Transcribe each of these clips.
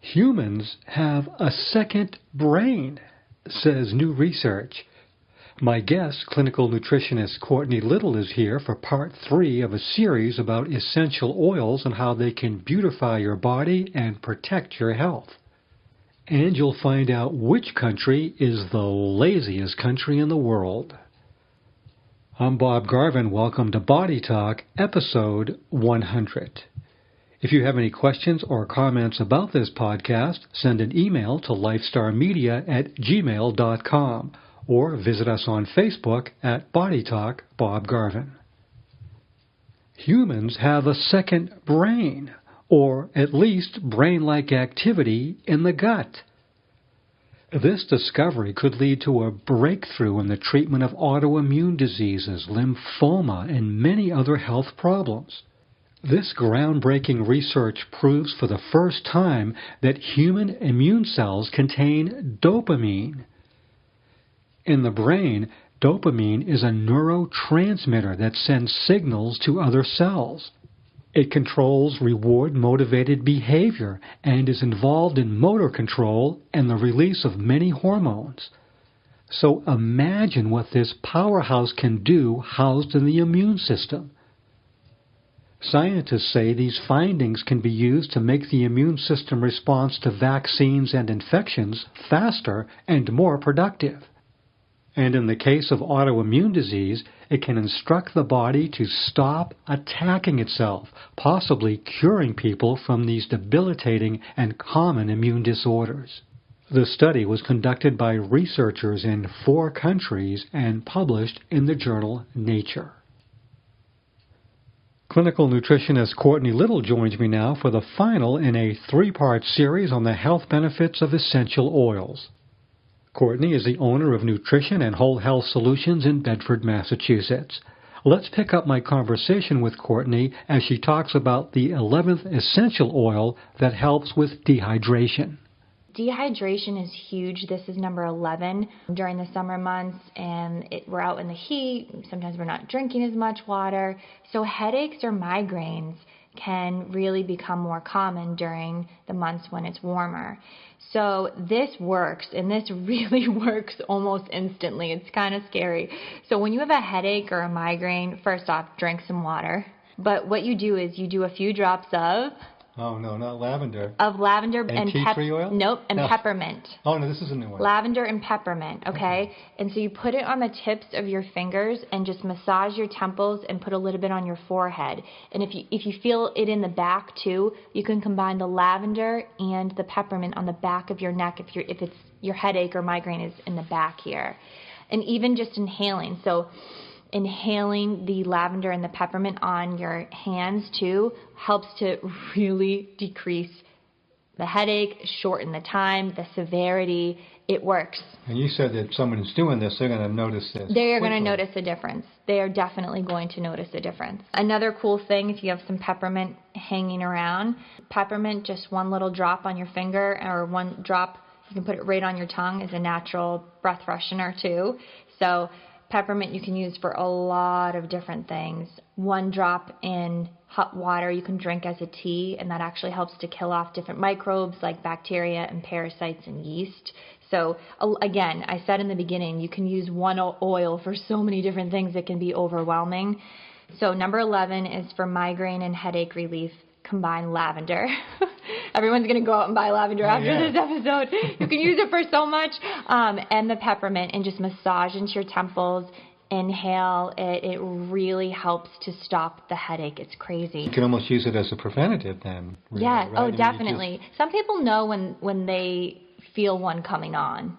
Humans have a second brain, says new research. My guest, clinical nutritionist Courtney Little, is here for part 3 of a series about essential oils and how they can beautify your body and protect your health. And you'll find out which country is the laziest country in the world. I'm Bob Garvin. Welcome to Body Talk, episode 100. If you have any questions or comments about this podcast, send an email to lifestarmedia@gmail.com or visit us on Facebook at Body Talk Bob Garvin. Humans have a second brain, or at least brain-like activity in the gut. This discovery could lead to a breakthrough in the treatment of autoimmune diseases, lymphoma, and many other health problems. This groundbreaking research proves for the first time that human immune cells contain dopamine. In the brain, dopamine is a neurotransmitter that sends signals to other cells. It controls reward-motivated behavior and is involved in motor control and the release of many hormones. So imagine what this powerhouse can do housed in the immune system. Scientists say these findings can be used to make the immune system response to vaccines and infections faster and more productive. And in the case of autoimmune disease, it can instruct the body to stop attacking itself, possibly curing people from these debilitating and common immune disorders. The study was conducted by researchers in 4 countries and published in the journal Nature. Clinical nutritionist Courtney Little joins me now for the final in a 3-part series on the health benefits of essential oils. Courtney is the owner of Nutrition and Whole Health Solutions in Bedford, Massachusetts. Let's pick up my conversation with Courtney as she talks about the 11th essential oil that helps with dehydration. Dehydration is huge. This is number 11 during the summer months, and we're out in the heat. Sometimes we're not drinking as much water. So headaches or migraines can really become more common during the months when it's warmer. So this works, and this really works almost instantly. It's kind of scary. So when you have a headache or a migraine, first off, drink some water. But what you do is you do a few drops of... Oh, no, not lavender. Of lavender and tea tree oil? Nope, and no. Peppermint. Oh, no, this is a new one. Lavender and peppermint, okay? And so you put it on the tips of your fingers and just massage your temples and put a little bit on your forehead. And if you feel it in the back too, you can combine the lavender and the peppermint on the back of your neck if it's your headache or migraine is in the back here. And even just inhaling. So inhaling the lavender and the peppermint on your hands too helps to really decrease the headache, shorten the time, the severity. It works. And you said that someone who's doing this, they're going to notice this. They are going to notice a difference. They are definitely going to notice a difference. Another cool thing, if you have some peppermint hanging around, peppermint, just one little drop on your finger or one drop, you can put it right on your tongue, is a natural breath freshener too. So peppermint you can use for a lot of different things. One drop in hot water you can drink as a tea, and that actually helps to kill off different microbes like bacteria and parasites and yeast. So again, I said in the beginning, you can use one oil for so many different things that can be overwhelming. So number 11 is for migraine and headache relief. Combine lavender. Everyone's going to go out and buy lavender after this episode. You can use it for so much. And the peppermint, and just massage into your temples. Inhale it. It really helps to stop the headache. It's crazy. You can almost use it as a preventative then. Really, yeah. right? Oh, definitely. Some people know when they feel one coming on.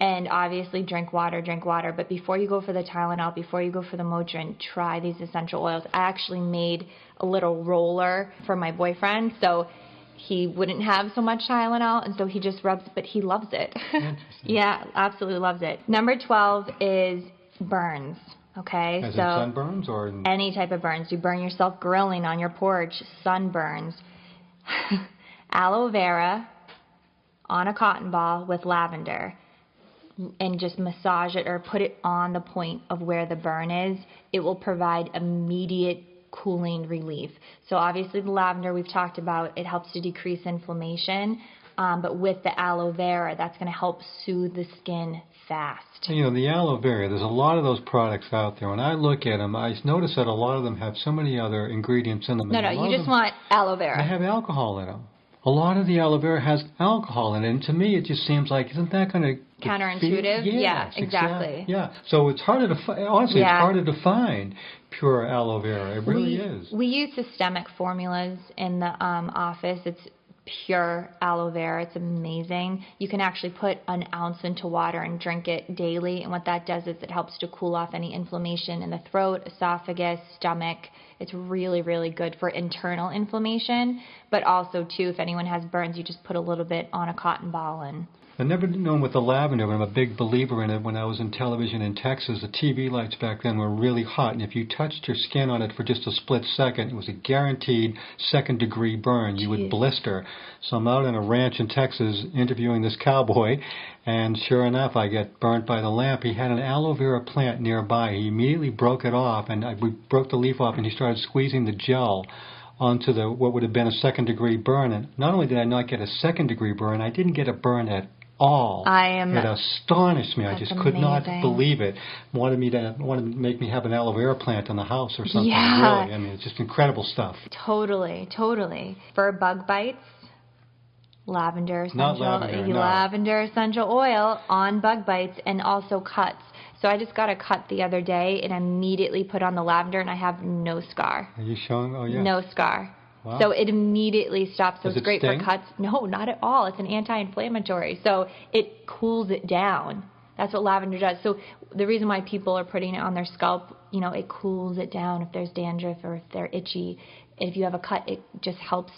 And obviously drink water. But before you go for the Tylenol, before you go for the Motrin, try these essential oils. I actually made a little roller for my boyfriend, so he wouldn't have so much Tylenol, and so he just rubs it, but he loves it. Yeah, absolutely loves it. Number 12 is burns. Okay, As so in sunburns or any type of burns. You burn yourself grilling on your porch, sunburns. Aloe vera on a cotton ball with lavender. And just massage it or put it on the point of where the burn is. It will provide immediate cooling relief. So obviously the lavender we've talked about, it helps to decrease inflammation, but with the aloe vera, that's going to help soothe the skin fast. You know, the aloe vera, there's a lot of those products out there. When I look at them, I notice that a lot of them have so many other ingredients in them. No, you just want aloe vera. They have alcohol in them. A lot of the aloe vera has alcohol in it, and to me it just seems like, isn't that going to counterintuitive? Yes, exactly. Yeah, so it's harder to honestly, it's harder to find pure aloe vera. It really is. We use systemic formulas in the office. It's pure aloe vera. It's amazing. You can actually put an ounce into water and drink it daily, and what that does is it helps to cool off any inflammation in the throat, esophagus, stomach. It's really, really good for internal inflammation, but also too, if anyone has burns, you just put a little bit on a cotton ball and I've never known with the lavender, but I'm a big believer in it. When I was in television in Texas, the TV lights back then were really hot, and if you touched your skin on it for just a split second, it was a guaranteed second-degree burn. You would blister. So I'm out on a ranch in Texas interviewing this cowboy, and sure enough, I get burnt by the lamp. He had an aloe vera plant nearby. He immediately broke it off, and we broke the leaf off, and he started squeezing the gel onto what would have been a second-degree burn. And not only did I not get a second-degree burn, I didn't get a burn at all. It astonished me. I just could not believe it. Wanted to make me have an aloe vera plant in the house or something. Yeah. Really, I mean, it's just incredible stuff. Totally. For bug bites, lavender essential oil on bug bites, and also cuts. So I just got a cut the other day and immediately put on the lavender, and I have no scar. Are you showing? Oh yeah. No scar. Wow. So it immediately stops. So Does it's great sting? for cuts. No, not at all. It's an anti-inflammatory. So it cools it down. That's what lavender does. So the reason why people are putting it on their scalp, it cools it down if there's dandruff or if they're itchy. If you have a cut, it just helps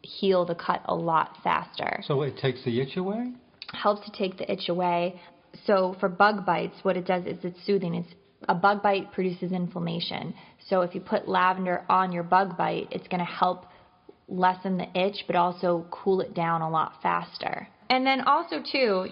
heal the cut a lot faster. So it takes the itch away? Helps to take the itch away. So for bug bites, what it does is it's soothing. A bug bite produces inflammation. So if you put lavender on your bug bite, it's going to help lessen the itch, but also cool it down a lot faster. And then also too,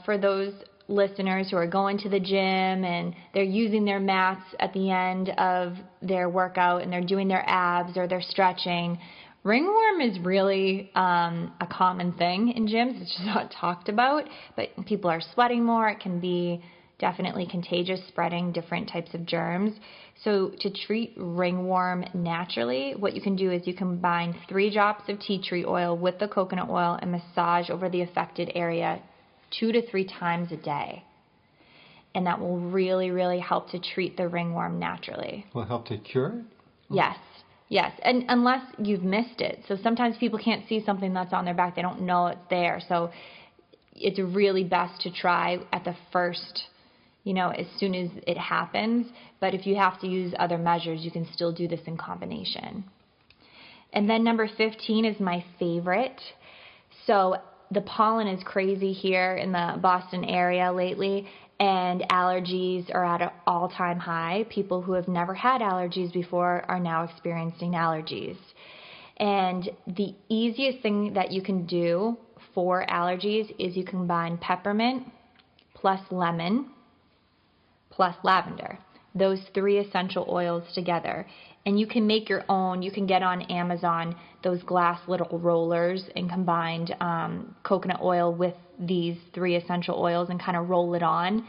for those listeners who are going to the gym and they're using their mats at the end of their workout and they're doing their abs or they're stretching, ringworm is really a common thing in gyms. It's just not talked about, but people are sweating more. It can be definitely contagious, spreading different types of germs. So to treat ringworm naturally, what you can do is you combine 3 drops of tea tree oil with the coconut oil and massage over the affected area 2 to 3 times a day. And that will really, really help to treat the ringworm naturally. Will it help to cure it? Yes, and unless you've missed it. So sometimes people can't see something that's on their back. They don't know it's there. So it's really best to try at the first, as soon as it happens. But if you have to use other measures, you can still do this in combination. And then number 15 is my favorite. So the pollen is crazy here in the Boston area lately, and allergies are at an all-time high. People who have never had allergies before are now experiencing allergies. And the easiest thing that you can do for allergies is you combine peppermint plus lemon plus lavender. Those 3 essential oils together. And you can make your own. You can get on Amazon those glass little rollers and combined coconut oil with these 3 essential oils and kind of roll it on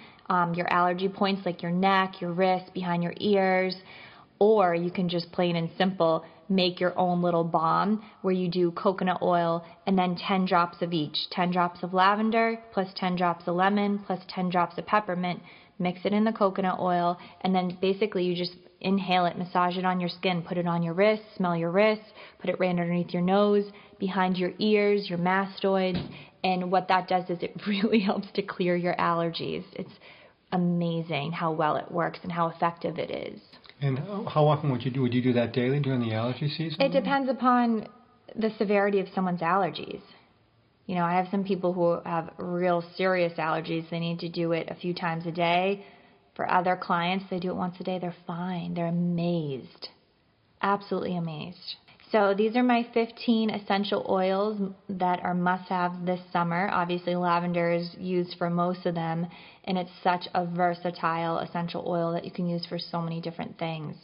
your allergy points like your neck, your wrist, behind your ears. Or you can just plain and simple make your own little balm where you do coconut oil and then 10 drops of each. 10 drops of lavender plus 10 drops of lemon plus 10 drops of peppermint. Mix it in the coconut oil, and then basically you just inhale it, massage it on your skin, put it on your wrist, smell your wrist, put it right underneath your nose, behind your ears, your mastoids, and what that does is it really helps to clear your allergies. It's amazing how well it works and how effective it is. And how often would you do that daily during the allergy season? It depends upon the severity of someone's allergies. I have some people who have real serious allergies. They need to do it a few times a day. For other clients, they do it once a day. They're fine. They're amazed. Absolutely amazed. So these are my 15 essential oils that are must-haves this summer. Obviously, lavender is used for most of them, and it's such a versatile essential oil that you can use for so many different things.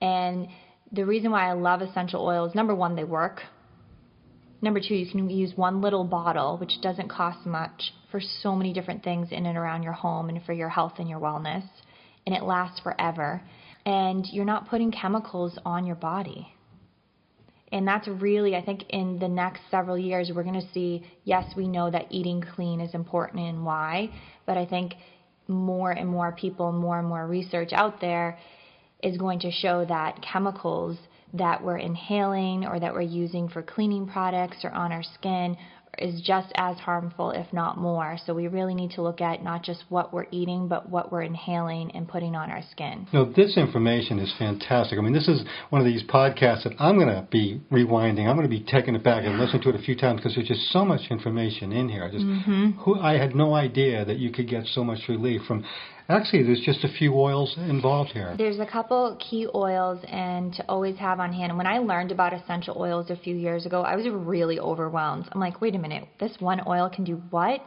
And the reason why I love essential oils, number one, they work. Number two, you can use one little bottle, which doesn't cost much, for so many different things in and around your home and for your health and your wellness. And it lasts forever. And you're not putting chemicals on your body. And that's really, I think in the next several years, we're going to see, yes, we know that eating clean is important and why, but I think more and more people, more and more research out there is going to show that chemicals that we're inhaling or that we're using for cleaning products or on our skin is just as harmful, if not more. So we really need to look at not just what we're eating, but what we're inhaling and putting on our skin. No, this information is fantastic. I mean, this is one of these podcasts that I'm going to be rewinding. I'm going to be taking it back and listening to it a few times because there's just so much information in here. I had no idea that you could get so much relief from. Actually, there's just a few oils involved here. There's a couple key oils and to always have on hand. And when I learned about essential oils a few years ago, I was really overwhelmed. I'm like, wait a minute, this one oil can do what?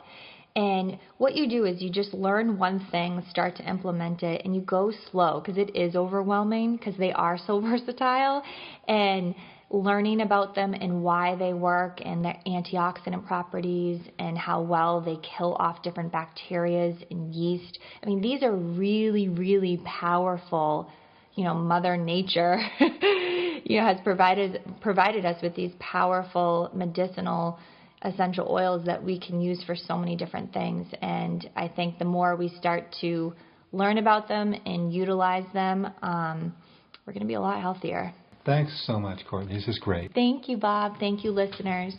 And what you do is you just learn one thing, start to implement it, and you go slow because it is overwhelming because they are so versatile. And learning about them and why they work and their antioxidant properties and how well they kill off different bacteria and yeast. I mean, these are really, really powerful, Mother Nature, has provided us with these powerful medicinal essential oils that we can use for so many different things. And I think the more we start to learn about them and utilize them, we're going to be a lot healthier. Thanks so much, Courtney. This is great. Thank you, Bob. Thank you, listeners.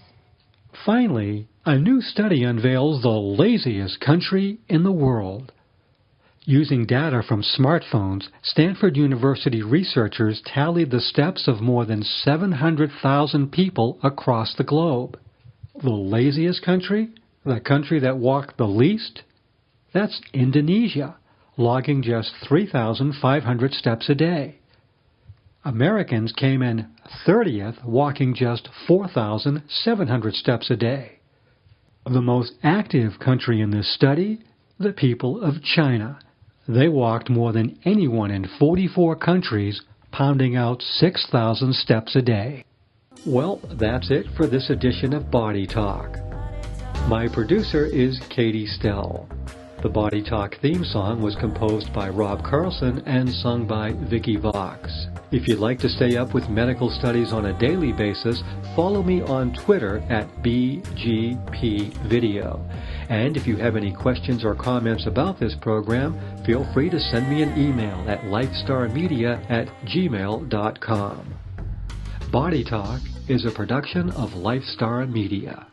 Finally, a new study unveils the laziest country in the world. Using data from smartphones, Stanford University researchers tallied the steps of more than 700,000 people across the globe. The laziest country? The country that walked the least? That's Indonesia, logging just 3,500 steps a day. Americans came in 30th, walking just 4,700 steps a day. The most active country in this study, the people of China. They walked more than anyone in 44 countries, pounding out 6,000 steps a day. Well, that's it for this edition of Body Talk. My producer is Katie Stell. The Body Talk theme song was composed by Rob Carlson and sung by Vicky Vox. If you'd like to stay up with medical studies on a daily basis, follow me on Twitter at BGPVideo. And if you have any questions or comments about this program, feel free to send me an email at lifestarmedia@gmail.com. Body Talk is a production of Lifestar Media.